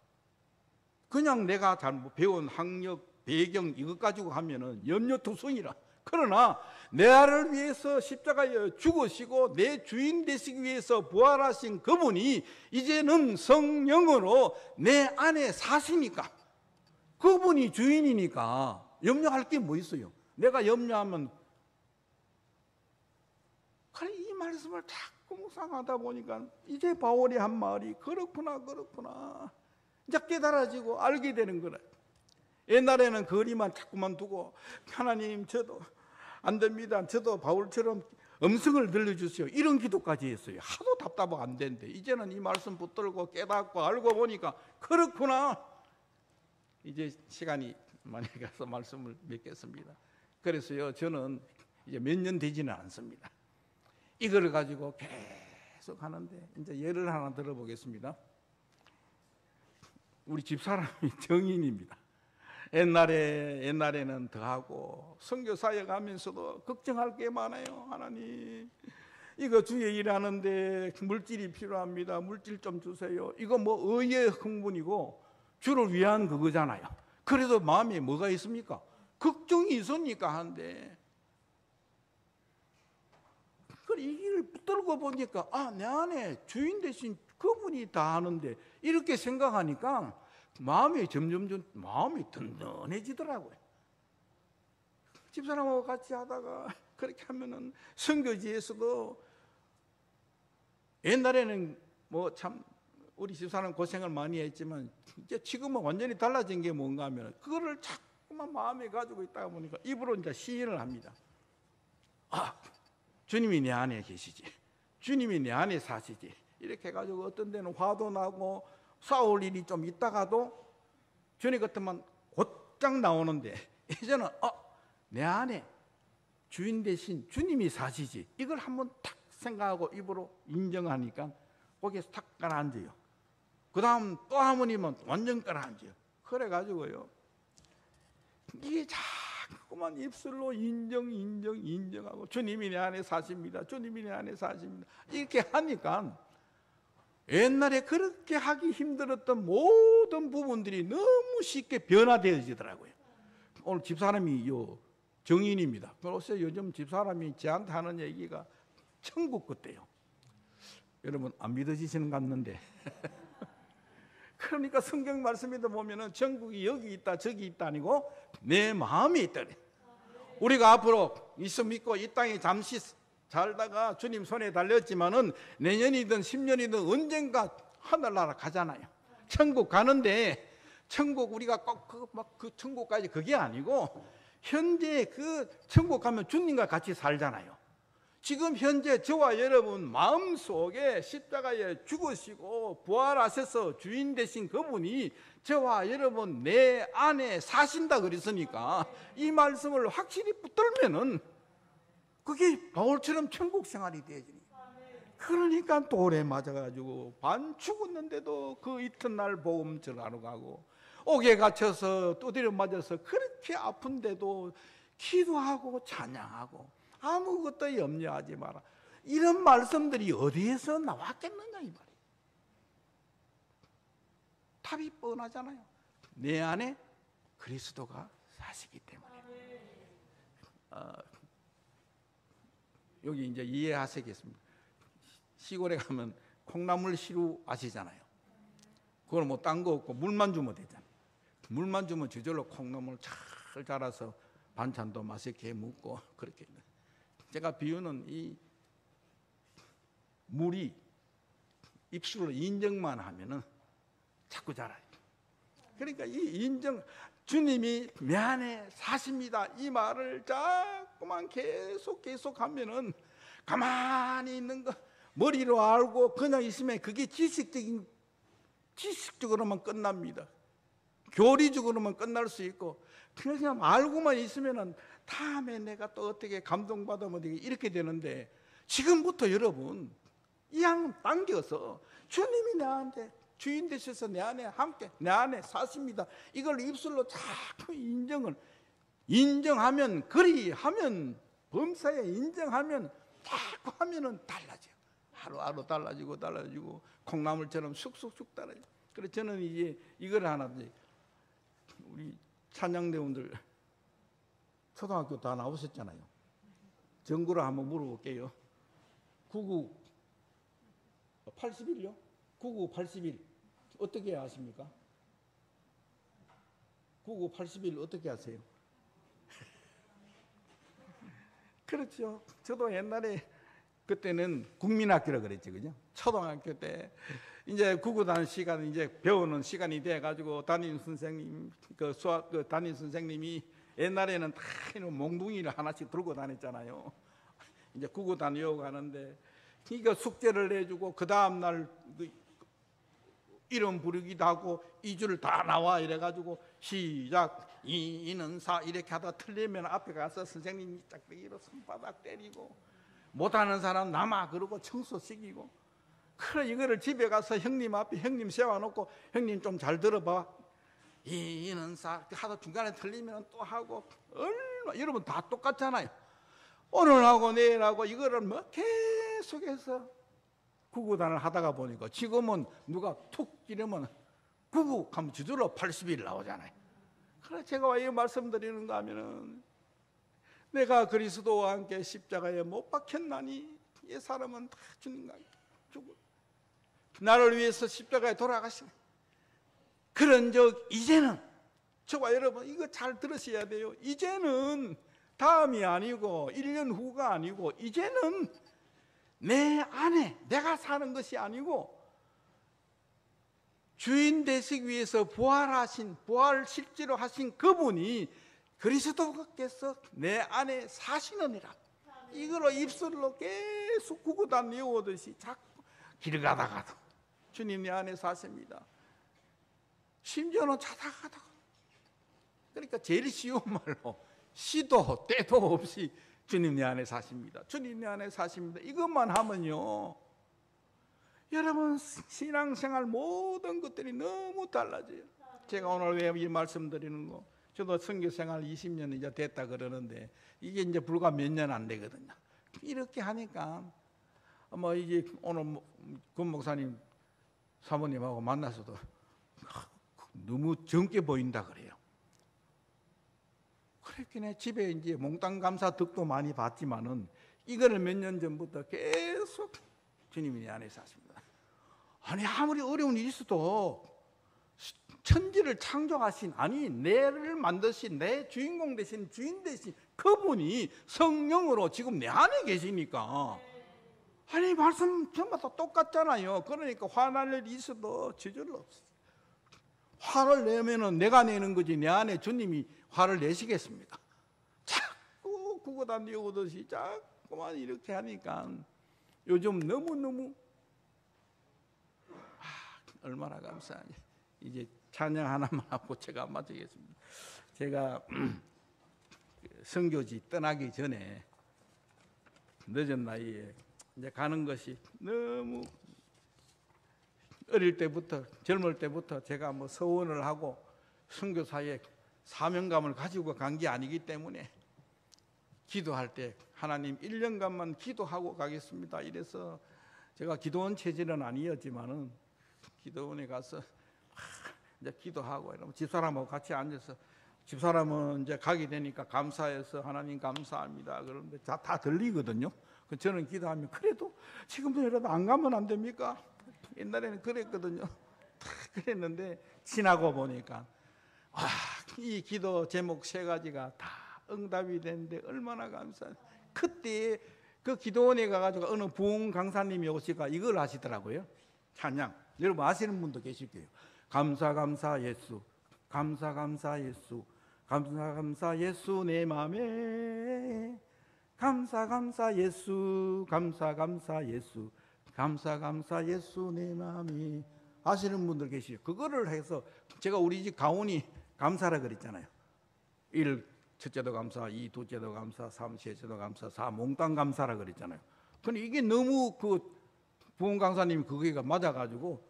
그냥 내가 잘못 배운 학력, 배경 이것 가지고 하면은 염려투성이라. 그러나 나를 위해서 십자가에 죽으시고 내 주인 되시기 위해서 부활하신 그분이 이제는 성령으로 내 안에 사시니까, 그분이 주인이니까 염려할 게 뭐 있어요? 내가 염려하면. 그래, 이 말씀을 자꾸 묵상하다 보니까 이제 바울이 한 말이 그렇구나 이제 깨달아지고 알게 되는 거라. 옛날에는 거리만 자꾸만 두고 하나님 저도 안 됩니다, 저도 바울처럼 음성을 들려주세요, 이런 기도까지 했어요. 하도 답답하고 안 되는데 이제는 이 말씀 붙들고 깨닫고 알고 보니까 그렇구나. 이제 시간이 많이 가서 말씀을 맺겠습니다. 그래서요, 저는 이제 몇 년 되지는 않습니다. 이걸 가지고 계속 하는데 이제 예를 하나 들어보겠습니다. 우리 집사람이 정인입니다. 옛날에는 더하고 선교사역 하면서도 걱정할 게 많아요. 하나님, 이거 주에 일하는데 물질이 필요합니다. 물질 좀 주세요. 이거 뭐 의의 흥분이고 주를 위한 그거잖아요. 그래도 마음에 뭐가 있습니까? 걱정이 있으니까 하는데, 이 길을 붙들고 보니까 내 안에 주인 대신 그분이 다 하는데, 이렇게 생각하니까 마음이 점점 마음이 든든해지더라고요. 집사람하고 같이 하다가 그렇게 하면은 선교지에서도 옛날에는 뭐 참 우리 집사람 고생을 많이 했지만 이제 지금은 완전히 달라진 게 뭔가 하면 그거를 자꾸만 마음에 가지고 있다가 보니까 입으로 이제 시인을 합니다. 아, 주님이 내 안에 계시지, 주님이 내 안에 사시지, 이렇게 해가지고 어떤 데는 화도 나고 싸울 일이 좀 있다가도 주님 같으면 곧장 나오는데, 이제는 내 안에 주인 대신 주님이 사시지, 이걸 한번 탁 생각하고 입으로 인정하니까 거기에서 탁 가라앉아요. 그 다음 또 하모니면 완전 가라앉아요. 그래가지고요, 이게 자꾸만 입술로 인정하고 주님이 내 안에 사십니다, 주님이 내 안에 사십니다, 이렇게 하니까 옛날에 그렇게 하기 힘들었던 모든 부분들이 너무 쉽게 변화되어지더라고요. 오늘 집사람이 정인입니다. 그래서 요즘 집사람이 저한테 하는 얘기가 천국 같대요. 여러분 안 믿어지시는 것 같는데 그러니까 성경 말씀에도 보면은 천국이 여기 있다 저기 있다 아니고 내 마음에 있다. 우리가 앞으로 예수 믿고 이 땅에 잠시 살다가 주님 손에 달렸지만은 내년이든 10년이든 언젠가 하늘나라 가잖아요. 천국 가는데, 천국 우리가 꼭 그 천국까지 그게 아니고 현재 그 천국 가면 주님과 같이 살잖아요. 지금 현재 저와 여러분 마음속에 십자가에 죽으시고 부활하셔서 주인 되신 그분이 저와 여러분 내 안에 사신다 그랬으니까 이 말씀을 확실히 붙들면은 그게 바울처럼 천국 생활이 되어지니. 그러니까 또래 맞아가지고 반 죽었는데도 그 이튿날 복음 전하러 가고, 옥에 갇혀서 두드려 맞아서 그렇게 아픈데도 기도하고 찬양하고 아무것도 염려하지 마라. 이런 말씀들이 어디에서 나왔겠느냐 이 말이에요. 답이 뻔하잖아요. 내 안에 그리스도가 사시기 때문에. 여기 이제 이해하시겠습니다. 시골에 가면 콩나물 시루 아시잖아요. 그걸 뭐 딴 거 없고 물만 주면 되잖아요. 물만 주면 저절로 콩나물 잘 자라서 반찬도 맛있게 먹고 그렇게. 제가 비유는 이 물이 입술로 인정만 하면은 자꾸 자라요. 그러니까 이 인정, 주님이 내 안에 사십니다, 이 말을 자꾸만 계속 하면은 가만히 있는 거 머리로 알고 그냥 있으면 그게 지식적으로만 끝납니다. 교리적으로만 끝날 수 있고, 그냥 알고만 있으면은 다음에 내가 또 어떻게 감동받으면 이렇게 되는데, 지금부터 여러분 이 양 당겨서 주님이 나한테 주인 되셔서 내 안에 함께 내 안에 사십니다, 이걸 입술로 자꾸 인정하면, 그리하면, 범사에 인정하면 자꾸 하면은 달라져요. 하루하루 달라지고 콩나물처럼 쑥쑥쑥 달라져요. 그래서 저는 이제 이걸 하나, 우리 찬양대원들 초등학교 다 나오셨잖아요. 전구를 한번 물어볼게요. 81요? 81 어떻게 아십니까? 81 어떻게 아세요? 그렇죠. 저도 옛날에 그때는 국민학교라 그랬죠, 그죠? 초등학교 때 이제 구구단 시간 이제 배우는 시간이 돼가지고 담임 선생님 수학 담임 선생님이 옛날에는 다 몽둥이를 하나씩 들고 다녔잖아요. 이제 구구단 외워가는데 이거 숙제를 내주고 그 다음 날 이름 부르기도 하고 2줄 다 나와 이래가지고 시작 이는 사 이렇게 하다 틀리면 앞에 가서 선생님이 짝대기로 손바닥 때리고, 못하는 사람 남아 그러고 청소시키고. 그래 이거를 집에 가서 형님 앞에 형님 세워놓고 형님 좀 잘 들어봐, 이는 사 하다 중간에 틀리면 또 하고, 얼마 여러분 다 똑같잖아요. 오늘하고 내일하고 이거를 뭐 계속해서 구구단을 하다가 보니까 지금은 누가 툭 이러면 구구 하면 저절로 81 나오잖아요. 그래 제가 왜 이 말씀드리는가 하면은, 내가 그리스도와 함께 십자가에 못 박혔나니 이 사람은 다 주님과 죽을 나를 위해서 십자가에 돌아가신 그런즉 이제는, 저와 여러분 이거 잘 들으셔야 돼요. 이제는 다음이 아니고 1년 후가 아니고 이제는 내 안에 내가 사는 것이 아니고 주인 되시기 위해서 부활 실제로 하신 그분이 그리스도께서 내 안에 사시느니라. 이걸로 입술로 계속 구구단 외우듯이 자꾸 길 가다가도 주님 내 안에 사십니다. 심지어는 자다가도. 그러니까 제일 쉬운 말로 시도 때도 없이 주님 내 안에 사십니다. 주님 내 안에 사십니다. 이것만 하면요, 여러분 신앙생활 모든 것들이 너무 달라져요. 제가 오늘 왜 이 말씀드리는 거, 저도 선교생활 20년 이제 됐다 그러는데 이게 이제 불과 몇 년 안 되거든요. 이렇게 하니까 뭐 이게 오늘 권 목사님 사모님하고 만나서도 너무 젊게 보인다 그래요. 그렇긴 해. 집에 이제 몽땅 감사 덕도 많이 봤지만은 이거를 몇 년 전부터 계속 주님이 내 안에 사십니다. 아니 아무리 어려운 일이 있어도 천지를 창조하신, 아니 내를 만드신 내 주인공 되신 주인 되신 그분이 성령으로 지금 내 안에 계시니까, 아니 말씀 전부 다 똑같잖아요. 그러니까 화날 일이 있어도 저절로 없어요. 화를 내면은 내가 내는 거지 내 안에 주님이 화를 내시겠습니까? 자꾸 구구단 외우듯이 자꾸만 이렇게 하니까 요즘 너무너무 얼마나 감사하냐. 이제 찬양 하나만 하고 제가 마치겠습니다. 제가 선교지 떠나기 전에 늦은 나이에 이제 가는 것이 너무 어릴 때부터, 젊을 때부터 제가 뭐 서원을 하고 선교사에 사명감을 가지고 간 게 아니기 때문에 기도할 때 하나님 1년간만 기도하고 가겠습니다. 이래서 제가 기도원 체질은 아니었지만은 기도원에 가서 이제 기도하고 이러면 집사람하고 같이 앉아서, 집사람은 이제 가게 되니까 감사해서 하나님 감사합니다 그러는데 다 들리거든요. 저는 기도하면 그래도 지금도 이러다 안 가면 안 됩니까? 옛날에는 그랬거든요. 그랬는데 지나고 보니까 이 기도 제목 3가지가 다 응답이 됐는데 얼마나 감사해요. 그때 그 기도원에 가가지고 어느 부흥 강사님이 오시가 이걸 하시더라고요. 찬양. 여러분 아시는 분도 계실 거예요. 감사 감사 예수, 감사 감사 예수, 감사 감사 예수 내 맘에, 감사 감사 예수, 감사 감사 예수, 감사 감사 예수 내 맘에. 아시는 분들 계시죠? 그거를 해서 제가 우리 집 가훈이 감사라 그랬잖아요. 1 첫째도 감사, 2 둘째도 감사, 3 셋째도 감사, 4 몽땅 감사라 그랬잖아요. 근데 이게 너무 그 부흥 강사님이 그거가 맞아가지고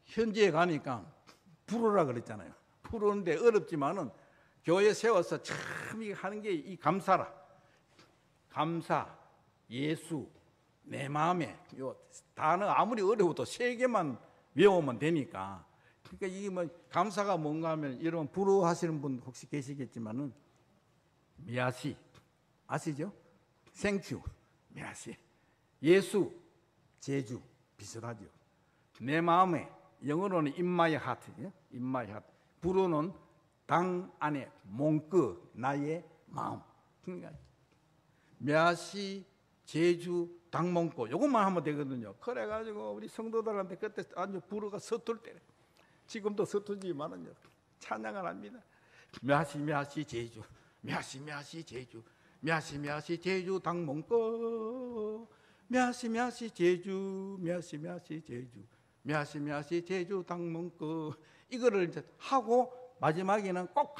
현지에 가니까 부르라 그랬잖아요. 부르는데 어렵지만은 교회 세워서 참 이거 하는 게 이 감사라. 감사, 예수, 내 마음에, 요 단어 아무리 어려워도 3개만 외우면 되니까. 그러니까 이게 뭐 감사가 뭔가 하면 여러분 부러워하시는 분 혹시 계시겠지만은 미아시 아시죠? 생큐 미아시. 예수, 제주 비슷하죠. 내 마음에, 영어로는 in my heart, in my heart. 불어는 당 안에 몽끄 나의 마음. 그러니까 미아시, 제주, 당몽고 이것만 하면 되거든요. 그래가지고 우리 성도들한테 그때 아주 불어가 서툴 때, 지금도 서툴지만은요 찬양을 합니다. 미아시 미아시 제주, 미아시 미아시 제주, 미아시 미아시 제주 당몽고, 미아시 미아시 제주, 미아시 미아시 제주, 미아시 미아시 제주 당몽고. 이거를 이제 하고 마지막에는 꼭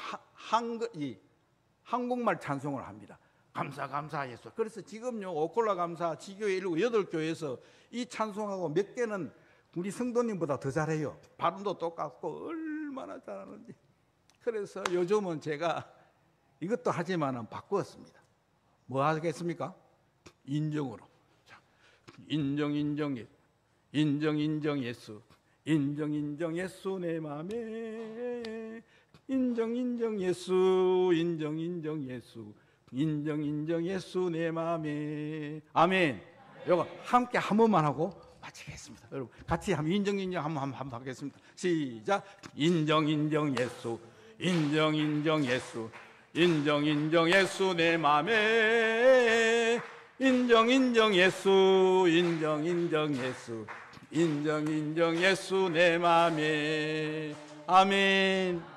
한국말 찬송을 합니다. 감사 감사 예수. 그래서 지금요 오콜라 감사 지교회 8교회에서 이 찬송하고 몇 개는 우리 성도님보다 더 잘해요. 발음도 똑같고 얼마나 잘하는지. 그래서 요즘은 제가 이것도 하지만은 바꾸었습니다. 뭐 하겠습니까? 인정으로. 자, 인정 인정 예수, 인정 인정 예수, 인정 인정 예수 내 맘에, 인정 인정 예수, 인정 인정 예수, 인정 인정 예수 내 맘에. 아멘. 요거 함께 한 번만 하고 마치겠습니다. 여러분 같이 한번 인정 인정 한번 하겠습니다. 시작. 인정 인정 예수, 인정 인정 예수, 인정 인정 예수 내 맘에, 인정 인정 예수, 인정 인정 예수, 인정 인정 예수 내 맘에 아멘.